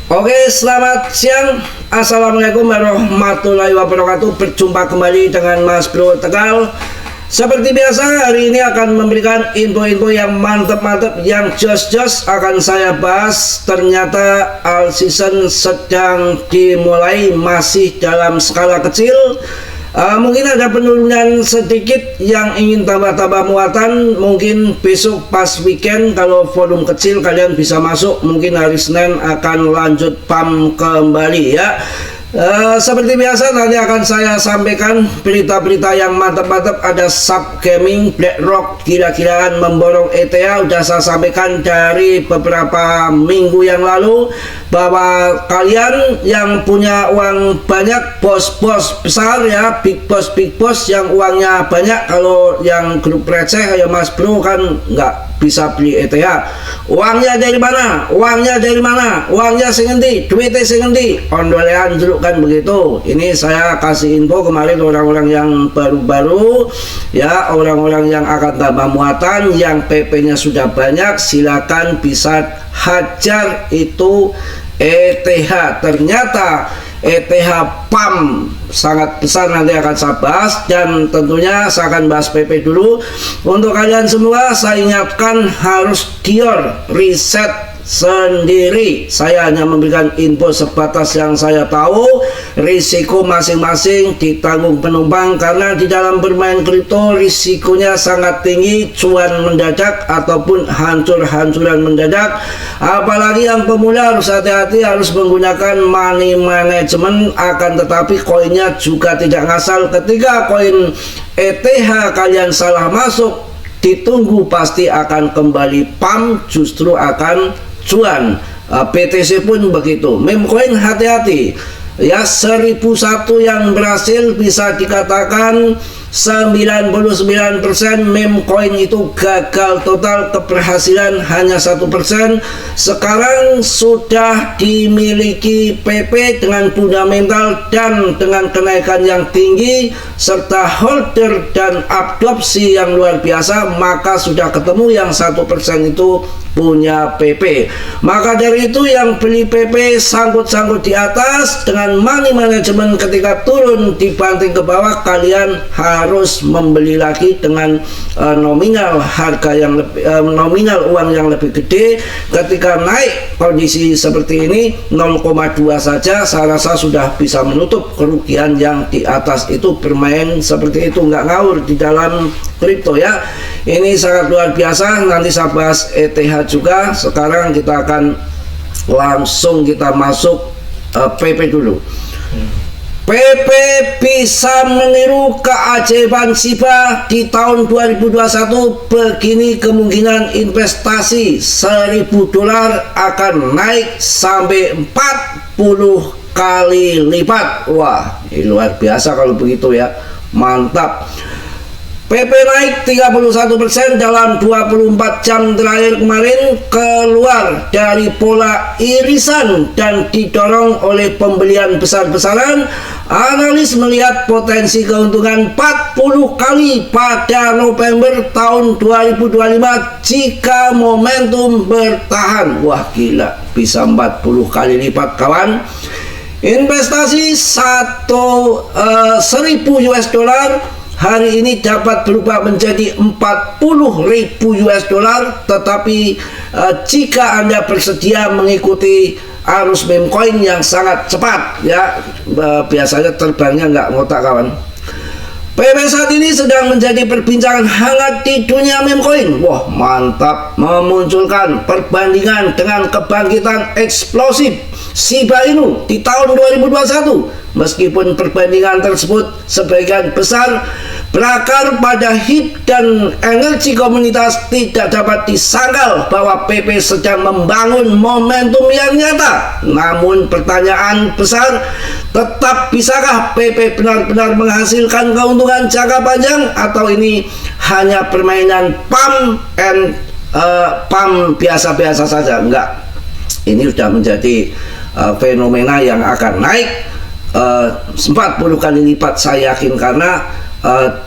Oke, selamat siang. Assalamualaikum warahmatullahi wabarakatuh. Berjumpa kembali dengan Mas Bro Tegal. Seperti biasa, hari ini akan memberikan info-info yang mantap-mantap, yang jos-jos akan saya bahas. Ternyata all season sedang dimulai, masih dalam skala kecil. Mungkin ada penurunan sedikit yang ingin tambah-tambah muatan. Mungkin besok pas weekend kalau volume kecil kalian bisa masuk. Mungkin hari Senin akan lanjut pump kembali ya. Seperti biasa nanti akan saya sampaikan berita-berita yang mantap-mantap. Ada sub gaming BlackRock gila-gilaan memborong ETH. Udah saya sampaikan dari beberapa minggu yang lalu bahwa kalian yang punya uang banyak, bos-bos besar ya, big boss yang uangnya banyak, kalau yang grup receh kayak Mas Bro kan nggak bisa beli ETH. Uangnya dari mana? Uangnya dari mana? Uangnya sengendi, duitnya sengendi, ondolean dulu kan begitu. Ini saya kasih info kemarin orang-orang yang baru-baru ya, orang-orang yang akan tambah muatan, yang PP-nya sudah banyak, silakan bisa hajar itu ETH. Ternyata ETH PAM sangat besar, nanti akan saya bahas. Dan tentunya saya akan bahas PP dulu. Untuk kalian semua saya ingatkan, harus Dior riset sendiri. Saya hanya memberikan info sebatas yang saya tahu. Risiko masing-masing ditanggung penumpang, karena di dalam bermain kripto risikonya sangat tinggi, cuan mendadak ataupun hancur-hancuran mendadak. Apalagi yang pemula harus hati-hati, harus menggunakan money management. Akan tetapi koinnya juga tidak ngasal. Ketika koin ETH kalian salah masuk, ditunggu pasti akan kembali pump, justru akan cuan. BTC pun begitu. Meme coin hati-hati ya. 1001 yang berhasil bisa dikatakan 99% meme coin itu gagal total, keberhasilan hanya 1%. Sekarang sudah dimiliki PP dengan fundamental dan dengan kenaikan yang tinggi serta holder dan adopsi yang luar biasa, maka sudah ketemu yang 1% itu punya PP. Maka dari itu yang beli PP sangkut-sangkut di atas dengan money management, ketika turun dibanting ke bawah, kalian harus membeli lagi dengan nominal harga yang lebih, nominal uang yang lebih gede. Ketika naik kondisi seperti ini 0,2 saja, saya rasa sudah bisa menutup kerugian yang di atas itu. Bermain seperti itu nggak ngawur di dalam kripto ya. Ini sangat luar biasa. Nanti saya bahas ETH juga. Sekarang kita akan langsung kita masuk PP dulu. PP bisa meniru keajaiban Shiba di tahun 2021. Begini kemungkinan investasi $1.000 akan naik sampai 40 kali lipat. Wah, ini luar biasa kalau begitu ya. Mantap. PP naik 31% dalam 24 jam terakhir kemarin, keluar dari pola irisan dan didorong oleh pembelian besar-besaran. Analis melihat potensi keuntungan 40 kali pada November tahun 2025 jika momentum bertahan. Wah gila, bisa 40 kali lipat kawan. Investasi $1.000 hari ini dapat berubah menjadi 40.000 US dollar. Tetapi jika Anda bersedia mengikuti arus meme coin yang sangat cepat ya, biasanya terbangnya nggak ngotak kawan. PP saat ini sedang menjadi perbincangan hangat di dunia meme coin. Wah mantap, memunculkan perbandingan dengan kebangkitan eksplosif Shiba Inu di tahun 2021. Meskipun perbandingan tersebut sebagian besar berakar pada HIP dan energi komunitas, tidak dapat disangkal bahwa PP sedang membangun momentum yang nyata. Namun pertanyaan besar, tetap bisakah PP benar-benar menghasilkan keuntungan jangka panjang, atau ini hanya permainan pump biasa-biasa saja? Enggak, ini sudah menjadi fenomena yang akan naik 40 kali lipat saya yakin, karena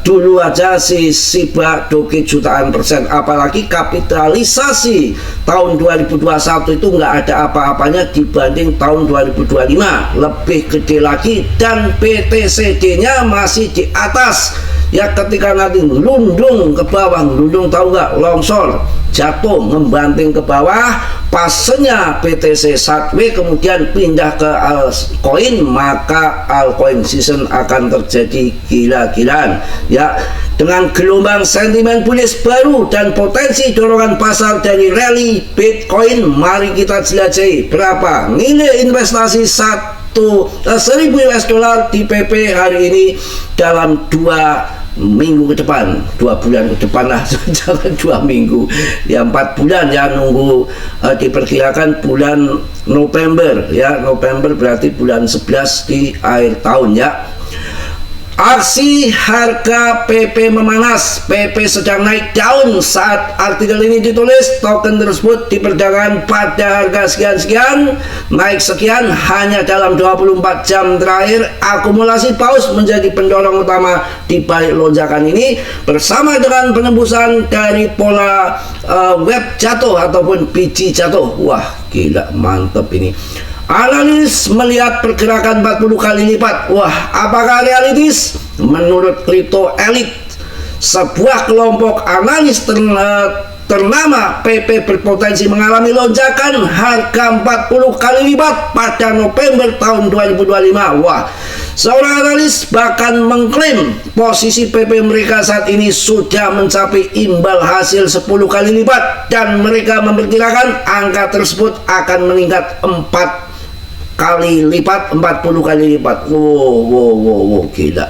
dulu aja si Shiba Doge jutaan persen, apalagi kapitalisasi tahun 2021 itu nggak ada apa-apanya dibanding tahun 2025, lebih gede lagi, dan PTCD-nya masih di atas. Ya ketika nanti ngelundung ke bawah, ngelundung tahu nggak, longsor, jatuh, membanting ke bawah, pasenya PTC Satwe kemudian pindah ke altcoin, maka altcoin season akan terjadi gila-gilaan. Ya, dengan gelombang sentimen bullish baru dan potensi dorongan pasar dari rally Bitcoin, mari kita jelajahi berapa nilai investasi 1.000 US dollar di PP hari ini dalam 2 minggu ke depan, 2 bulan ke depan lah, jangan 2 minggu ya, 4 bulan ya, nunggu diperkirakan bulan November ya, November berarti bulan 11 di akhir tahun ya. Aksi harga PP memanas, PP sedang naik daun saat artikel ini ditulis. Token tersebut diperdagangkan pada harga sekian-sekian, naik sekian hanya dalam 24 jam terakhir. Akumulasi paus menjadi pendorong utama di balik lonjakan ini, bersama dengan penembusan dari pola web jatuh ataupun biji jatuh. Wah gila, mantep ini. Analis melihat pergerakan 40 kali lipat. Wah, apakah realistis? Menurut Crypto Elite, sebuah kelompok analis ternama, PP berpotensi mengalami lonjakan harga 40 kali lipat pada November tahun 2025. Wah, seorang analis bahkan mengklaim posisi PP mereka saat ini sudah mencapai imbal hasil 10 kali lipat, dan mereka memperkirakan angka tersebut akan meningkat 4 kali lipat, 40 kali lipat. Wow, gila.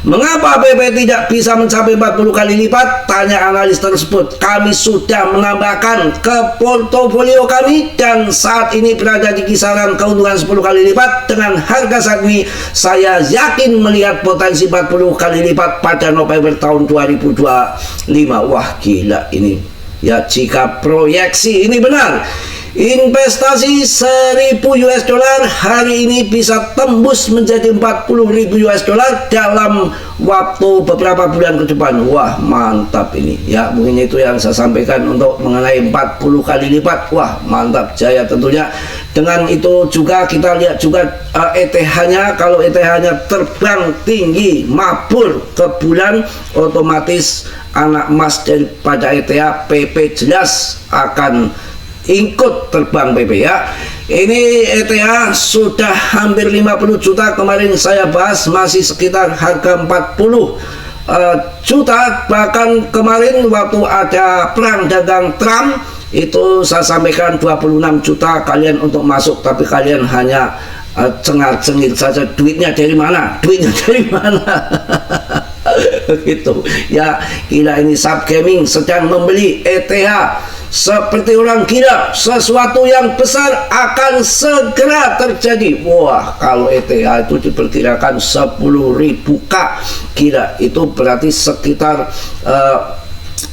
Mengapa PP tidak bisa mencapai 40 kali lipat? Tanya analis tersebut. Kami sudah menambahkan ke portofolio kami dan saat ini berada di kisaran keuntungan 10 kali lipat. Dengan harga saat ini, saya yakin melihat potensi 40 kali lipat pada November tahun 2025. Wah gila ini. Ya, jika proyeksi ini benar, investasi 1.000 US dollar hari ini bisa tembus menjadi 40.000 US dollar dalam waktu beberapa bulan ke depan. Wah mantap ini ya, mungkin itu yang saya sampaikan untuk mengenai 40 kali lipat. Wah mantap jaya tentunya. Dengan itu juga kita lihat juga ETH-nya, kalau ETH-nya terbang tinggi mabur ke bulan, otomatis anak emas daripada ETH, PP jelas akan ikut terbang PP ya. Ini ETH sudah hampir 50 juta, kemarin saya bahas masih sekitar harga 40 juta. Bahkan kemarin waktu ada perang dagang Trump itu saya sampaikan 26 juta kalian untuk masuk, tapi kalian hanya cengar-cengir saja, duitnya dari mana, duitnya dari mana. Gitu ya, gila ini Subgaming sedang membeli ETH seperti orang gila. Sesuatu yang besar akan segera terjadi. Wah, kalau ETH itu diperkirakan 10.000K, gila, itu berarti sekitar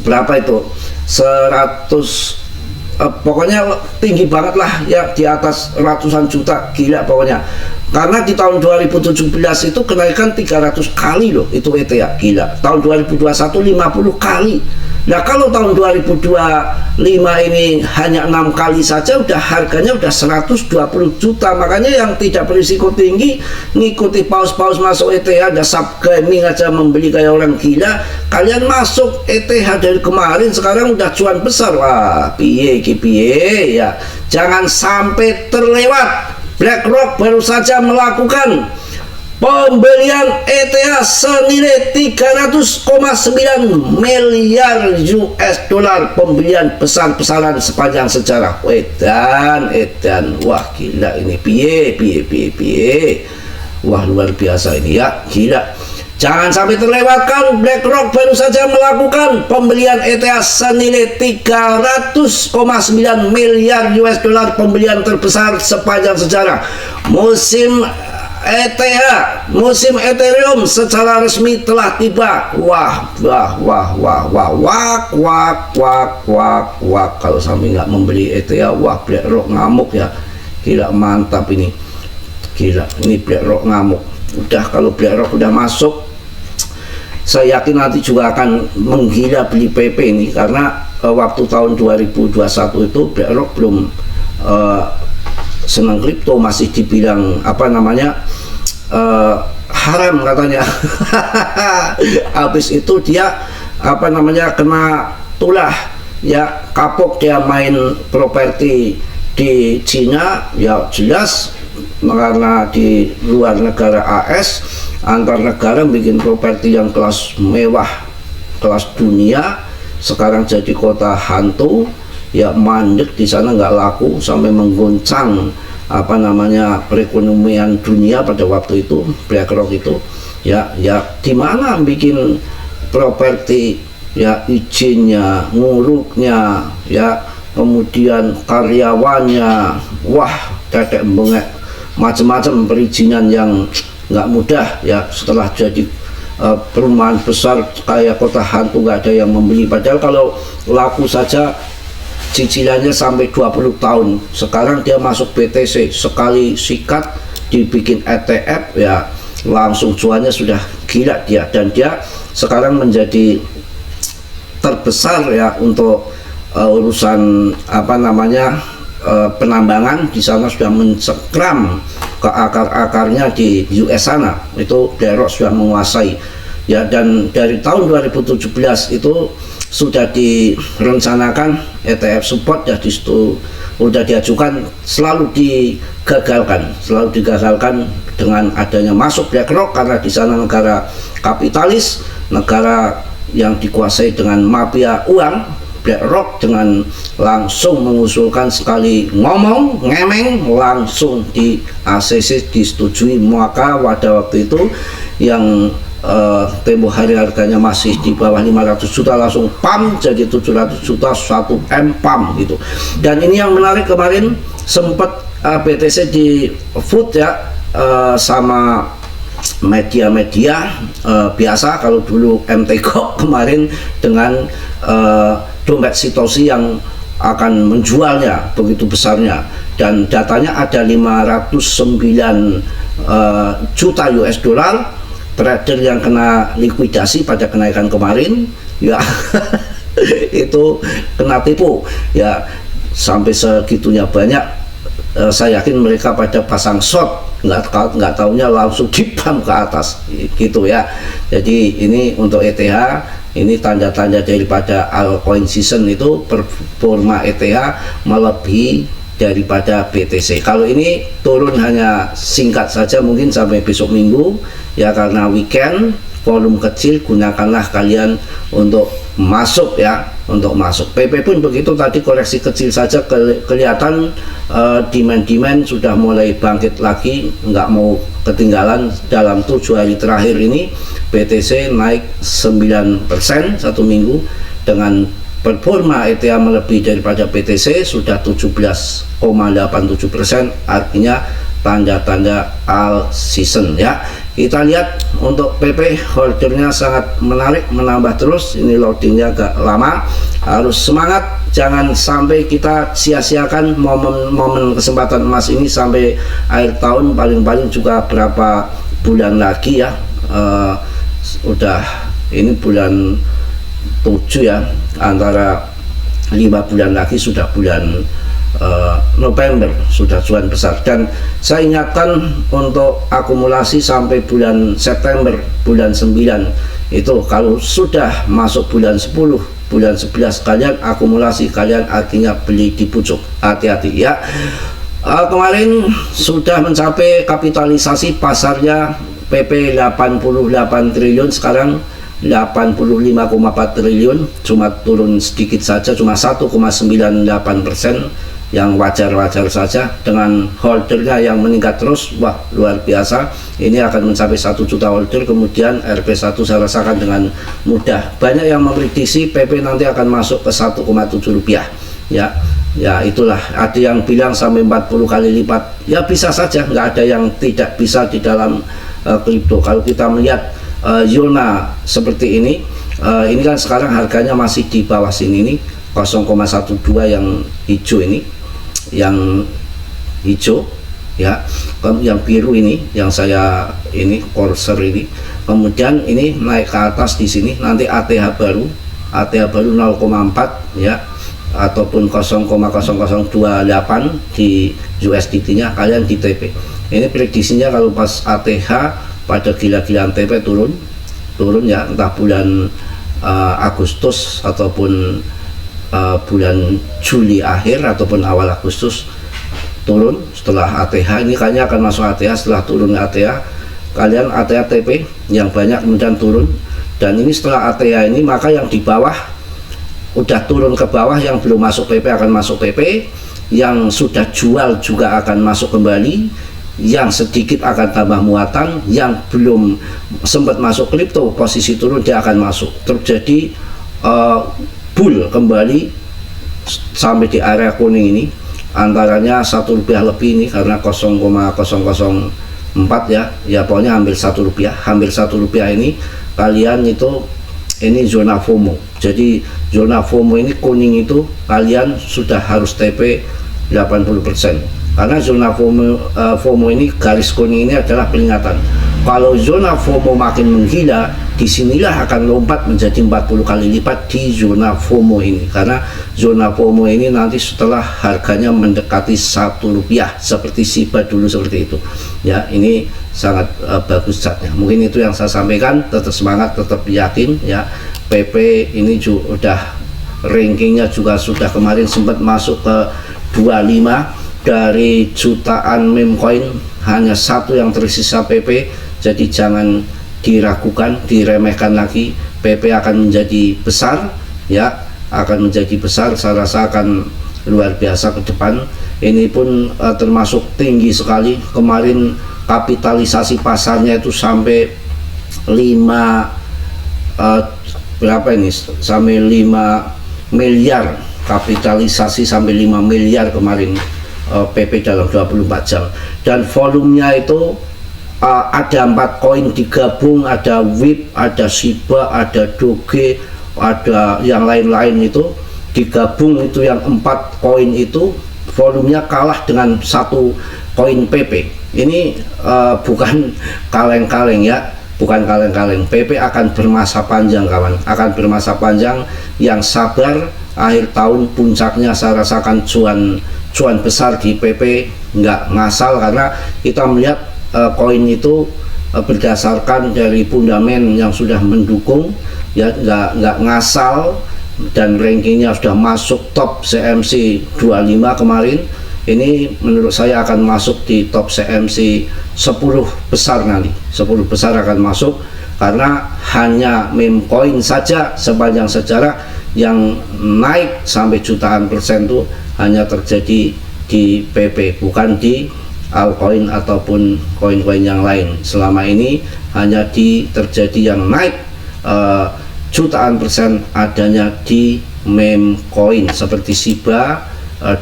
berapa itu, 100 pokoknya tinggi banget lah ya, di atas ratusan juta, gila pokoknya. Karena di tahun 2017 itu kenaikan 300 kali loh itu ETH, gila. Tahun 2021 50 kali. Nah kalau tahun 2025 ini hanya 6 kali saja udah harganya udah 120 juta. Makanya yang tidak berisiko tinggi ngikuti paus-paus masuk ETH, ada Subgaming aja membeli kayak orang gila. Kalian masuk ETH dari kemarin sekarang udah cuan besar. Wah piye ya, jangan sampai terlewat. BlackRock baru saja melakukan pembelian ETH senilai 300,9 miliar US dollar, pembelian besar-besaran sepanjang sejarah. Edan, wah gila ini, piye. Wah luar biasa ini ya, gila. Jangan sampai terlewatkan, BlackRock baru saja melakukan pembelian ETH senilai 300,9 miliar US dollar, pembelian terbesar sepanjang sejarah. Musim ETH, musim Ethereum secara resmi telah tiba. Wah. Kalau sampai nggak membeli ETH, wah BlackRock ngamuk ya. Gila mantap ini. Gila, ini BlackRock ngamuk. Udah kalau BlackRock udah masuk saya yakin nanti juga akan menggila beli PP ini, karena waktu tahun 2021 itu BlackRock belum senang kripto, masih dibilang apa namanya haram katanya. Habis itu dia apa namanya kena tulah ya, kapok dia main properti di Cina ya, jelas karena di luar negara AS antar negara bikin properti yang kelas mewah, kelas dunia, sekarang jadi kota hantu ya, mandek di sana, nggak laku sampai mengguncang apa namanya perekonomian dunia pada waktu itu. BlackRock itu ya di mana bikin properti ya, izinnya, nguruknya ya, kemudian karyawannya, wah tetek bengek, macam-macam perizinan yang nggak mudah ya. Setelah jadi perumahan besar kayak kota hantu, nggak ada yang membeli, padahal kalau laku saja cicilannya sampai 20 tahun. Sekarang dia masuk BTC, sekali sikat dibikin ETF ya, langsung cuannya sudah gila dia, dan dia sekarang menjadi terbesar ya untuk urusan apa namanya penambangan di sana, sudah mencekram ke akar-akarnya di US sana. Itu BlackRock sudah menguasai ya, dan dari tahun 2017 itu sudah direncanakan ETF support ya, di situ sudah diajukan, selalu digagalkan dengan adanya masuk BlackRock, karena di sana negara kapitalis, negara yang dikuasai dengan mafia uang. BlackRock dengan langsung mengusulkan, sekali ngomong ngemeng langsung di ACC disetujui, maka pada waktu itu yang tempo hari harganya masih di bawah 500 juta langsung pam jadi 700 juta, 1 M pam gitu. Dan ini yang menarik, kemarin sempat BTC di food ya sama media-media biasa. Kalau dulu MTGO kemarin dengan dompet Satoshi yang akan menjualnya begitu besarnya, dan datanya ada 509 juta US dollar. Trader yang kena likuidasi pada kenaikan kemarin ya itu kena tipu ya, sampai segitunya banyak. Saya yakin mereka pada pasang short, nggak taunya langsung dipam ke atas gitu ya. Jadi ini untuk ETH, ini tanda-tanda daripada altcoin season itu performa ETH melebihi daripada BTC. Kalau ini turun hanya singkat saja, mungkin sampai besok Minggu ya, karena weekend, volume kecil, gunakanlah kalian untuk masuk ya, untuk masuk. PP pun begitu, tadi koreksi kecil saja, kelihatan demand sudah mulai bangkit lagi, nggak mau ketinggalan. Dalam 7 hari terakhir ini BTC naik 9% satu minggu, dengan performa ETH melebihi daripada BTC sudah 17,87%, artinya tanda-tanda all season ya. Kita lihat untuk PP, holdernya sangat menarik, menambah terus. Ini loadingnya agak lama, harus semangat, jangan sampai kita sia-siakan momen kesempatan emas ini sampai akhir tahun. Paling-paling juga berapa bulan lagi ya, udah ini bulan 7 ya, antara 5 bulan lagi sudah bulan November, sudah cuan besar. Dan saya ingatkan untuk akumulasi sampai bulan September, bulan 9 itu kalau sudah masuk bulan 10, bulan 11 kalian akumulasi, kalian artinya beli di pucuk, hati-hati ya. Kemarin sudah mencapai kapitalisasi pasarnya PP 88 triliun, sekarang 85,4 triliun, cuma turun sedikit saja, cuma 1,98%, yang wajar-wajar saja. Dengan holdernya yang meningkat terus, wah luar biasa. Ini akan mencapai 1 juta holder, kemudian RP1 saya rasakan dengan mudah. Banyak yang memprediksi PP nanti akan masuk ke 1,7 rupiah ya. Ya itulah, ada yang bilang sampai 40 kali lipat, ya bisa saja, nggak ada yang tidak bisa di dalam kripto. Kalau kita melihat Yulna seperti ini kan sekarang harganya masih di bawah sini, ini 0,12 yang hijau, ini yang hijau ya. Yang biru ini yang saya ini cursor ini, kemudian ini naik ke atas di sini, nanti ATH baru 0,4 ya, ataupun 0,0028 di USDT nya kalian di TP. Ini prediksinya kalau pas ATH pada gila-gilaan TP turun ya, entah bulan Agustus ataupun bulan Juli akhir ataupun awal Agustus turun setelah ATH. Ini kayaknya akan masuk ATH. Setelah turun ATH, kalian ATH TP yang banyak kemudian turun, dan ini setelah ATH ini maka yang di bawah udah turun ke bawah, yang belum masuk PP akan masuk PP, yang sudah jual juga akan masuk kembali, yang sedikit akan tambah muatan, yang belum sempat masuk kripto posisi turun dia akan masuk. Terjadi bull kembali sampai di area kuning ini, antaranya Rp1 lebih ini karena 0,004 ya pokoknya hampir Rp1, hampir Rp1 ini kalian itu ini zona FOMO. Jadi zona FOMO ini kuning itu kalian sudah harus TP 80%, karena zona FOMO ini garis kuning ini adalah peringatan. Kalau zona FOMO makin menggila, disinilah akan lompat menjadi 40 kali lipat di zona FOMO ini, karena zona FOMO ini nanti setelah harganya mendekati Rp1 seperti SHIBA dulu seperti itu ya. Ini sangat bagus catnya. Mungkin itu yang saya sampaikan. Tetap semangat, tetap yakin ya. PP ini juga udah rankingnya juga sudah kemarin sempat masuk ke 25 dari jutaan meme coin, hanya satu yang tersisa PP. Jadi jangan diragukan, diremehkan lagi. PP akan menjadi besar ya, akan menjadi besar. Saya rasa akan luar biasa ke depan. Ini pun termasuk tinggi sekali. Kemarin kapitalisasi pasarnya itu sampai 5 berapa ini, sampai 5 miliar kapitalisasi, sampai 5 miliar kemarin PP dalam 24 jam. Dan volumenya itu ada 4 koin digabung, ada WIP, ada SHIBA, ada Doge, ada yang lain-lain itu digabung, itu yang 4 koin itu volumenya kalah dengan 1 koin PP. Ini bukan kaleng-kaleng ya, bukan kaleng-kaleng. PP akan bermasa panjang kawan, akan bermasa panjang. Yang sabar, akhir tahun puncaknya saya rasakan cuan besar di PP, nggak ngasal, karena kita melihat koin itu berdasarkan dari fundamen yang sudah mendukung ya, nggak ngasal, dan rankingnya sudah masuk top CMC 25 kemarin. Ini menurut saya akan masuk di top CMC 10 besar nanti, 10 besar akan masuk, karena hanya meme coin saja sepanjang sejarah yang naik sampai jutaan persen itu hanya terjadi di PP, bukan di altcoin ataupun koin-koin yang lain. Selama ini hanya terjadi yang naik jutaan persen adanya di meme coin seperti SHIBA,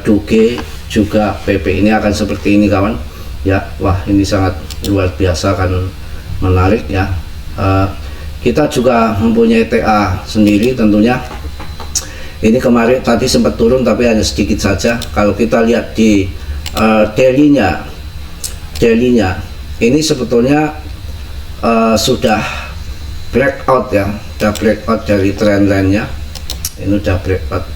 Doge, juga PP. Ini akan seperti ini kawan ya. Wah, ini sangat luar biasa, akan menarik ya. Kita juga mempunyai TA sendiri tentunya. Ini kemarin tadi sempat turun tapi hanya sedikit saja. Kalau kita lihat di daily-nya ini sebetulnya sudah breakout ya, sudah breakout dari trendline-nya. Ini udah breakout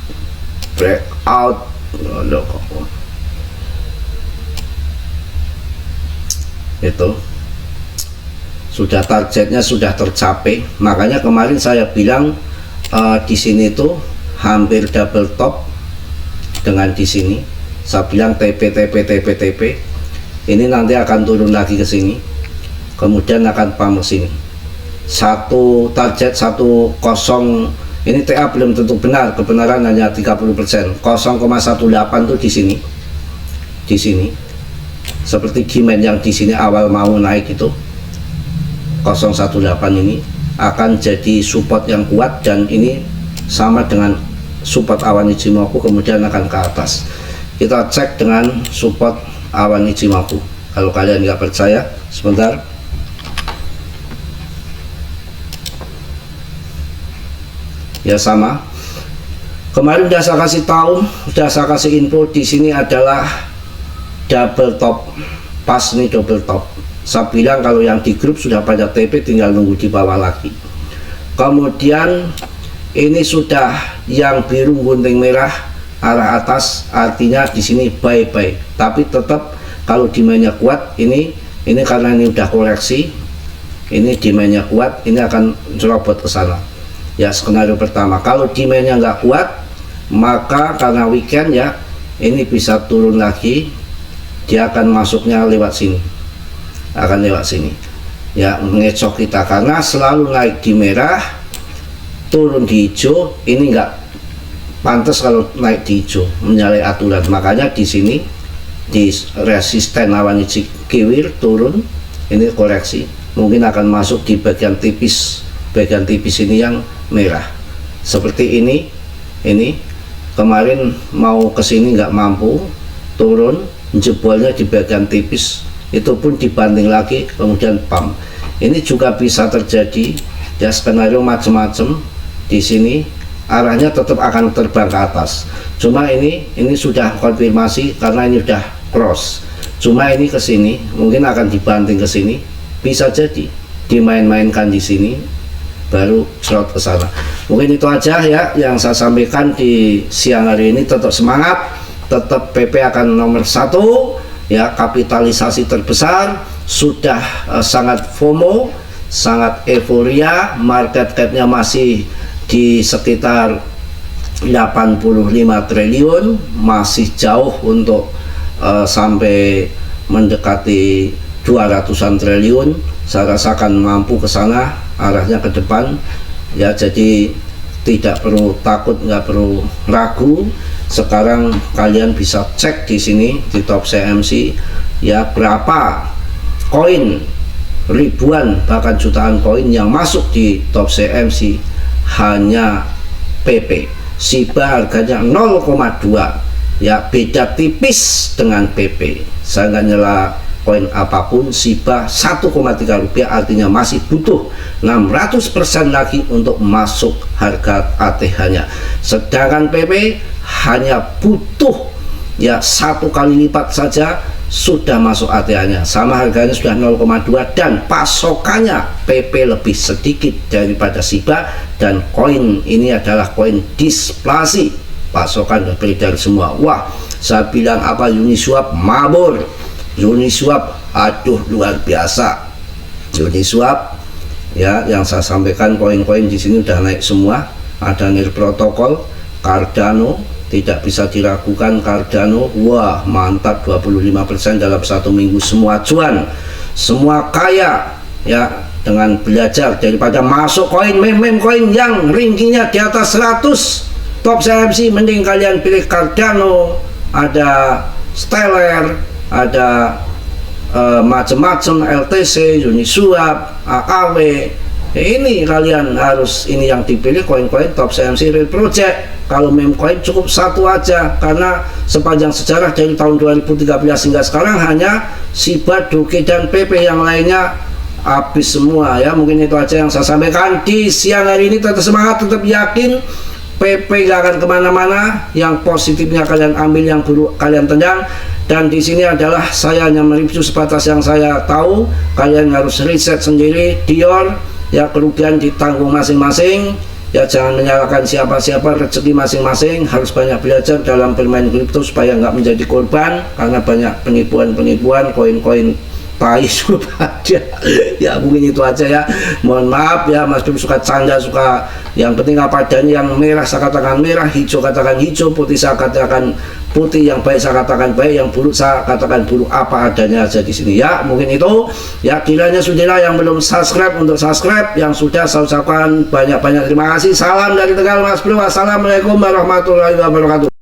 itu sudah, targetnya sudah tercapai. Makanya kemarin saya bilang di sini tuh hampir double top dengan di sini. Saya bilang TP. Ini nanti akan turun lagi ke sini, kemudian akan pump sini. Satu target 10, ini TA belum tentu benar, kebenaran hanya 30%. 0,18 tuh di sini. Seperti demand yang di sini awal mau naik itu 018 ini akan jadi support yang kuat, dan ini sama dengan support awan Ichimoku, kemudian akan ke atas. Kita cek dengan support awan Ichimoku. Kalau kalian nggak percaya, sebentar. Ya sama. Kemarin udah saya kasih tahu, udah saya kasih info di sini adalah double top pas ini double top. Saya bilang kalau yang di grup sudah pada TP tinggal nunggu di bawah lagi. Kemudian ini sudah yang biru gunting merah arah atas, artinya di sini bye bye. Tapi tetap kalau demandnya kuat, ini karena ini udah koreksi, ini demandnya kuat, ini akan serobot ke sana. Ya, skenario pertama. Kalau demandnya nggak kuat, maka karena weekend ya, ini bisa turun lagi, dia akan masuknya lewat sini, akan lewat sini ya, ngecok kita karena selalu naik di merah turun di hijau. Ini nggak pantas kalau naik di hijau, menyalahi aturan. Makanya di sini di resisten lawan kiwir turun, ini koreksi, mungkin akan masuk di bagian tipis ini yang merah seperti ini kemarin mau kesini nggak mampu, turun jebolnya di bagian tipis, itu pun dibanting lagi kemudian pump. Ini juga bisa terjadi ya, skenario macam-macam. Di sini arahnya tetap akan terbang ke atas, cuma ini sudah konfirmasi karena ini udah cross, cuma ini ke sini mungkin akan dibanting ke sini, bisa jadi dimain-mainkan di sini baru slot ke sana. Mungkin itu aja ya yang saya sampaikan di siang hari ini. Tetap semangat, tetap PP akan nomor 1 ya, kapitalisasi terbesar, sudah sangat FOMO, sangat euforia, market capnya masih di sekitar 85 triliun, masih jauh untuk sampai mendekati 200-an triliun. Saya rasakan mampu ke sana arahnya ke depan ya, jadi tidak perlu takut, nggak perlu ragu. Sekarang kalian bisa cek di sini di top CMC ya, berapa koin, ribuan bahkan jutaan koin yang masuk di top CMC hanya PP. SIBA harganya 0,2 ya, beda tipis dengan PP. Saya nggak nyela koin apapun, SIBA 1,3 rupiah, artinya masih butuh 600% lagi untuk masuk harga ATH-nya. Sedangkan PP hanya butuh ya 1 kali lipat saja sudah masuk ATH-nya, sama harganya sudah 0,2, dan pasokannya PP lebih sedikit daripada SIBA. Dan koin ini adalah koin displasi, pasokan sudah beredar semua. Wah, saya bilang apa, Uniswap mabur, Uniswap aduh luar biasa. Uniswap ya, yang saya sampaikan koin-koin di sini udah naik semua. Ada Nil Protocol, Cardano tidak bisa diragukan, Cardano wah mantap, 25% dalam 1 minggu. Semua cuan, semua kaya ya dengan belajar daripada masuk koin meme koin yang rankingnya di atas 100 top CMC. Mending kalian pilih Cardano, ada Stellar, ada macam-macam, LTC, Uniswap, AAW. Ini kalian harus, ini yang dipilih koin-koin top CMC real project. Kalau meme coin cukup 1 aja, karena sepanjang sejarah dari tahun 2013 hingga sekarang hanya SIBA, Doge, dan PP, yang lainnya habis semua ya. Mungkin itu aja yang saya sampaikan di siang hari ini. Tetap semangat, tetap yakin, PP gak akan kemana-mana. Yang positifnya kalian ambil, yang buruk kalian tendang. Dan di sini adalah saya hanya mereview sebatas yang saya tahu. Kalian harus riset sendiri. Dior ya, kerugian ditanggung masing-masing ya, jangan menyalahkan siapa-siapa, rezeki masing-masing. Harus banyak belajar dalam bermain kripto supaya nggak menjadi korban, karena banyak penipuan-penipuan, koin-koin tai sudah ada ya. Mungkin itu aja ya, mohon maaf ya, Mas Bim suka canda, suka yang penting apa adanya. Yang merah saya katakan merah, hijau katakan hijau, putih saya katakan putih, yang baik saya katakan baik, yang buruk saya katakan buruk, apa adanya aja di sini ya. Mungkin itu ya, kiranya sudah. Yang belum subscribe untuk subscribe, yang sudah saya ucapkan banyak-banyak terima kasih. Salam dari Tegal Mas Bro, wassalamualaikum warahmatullahi wabarakatuh.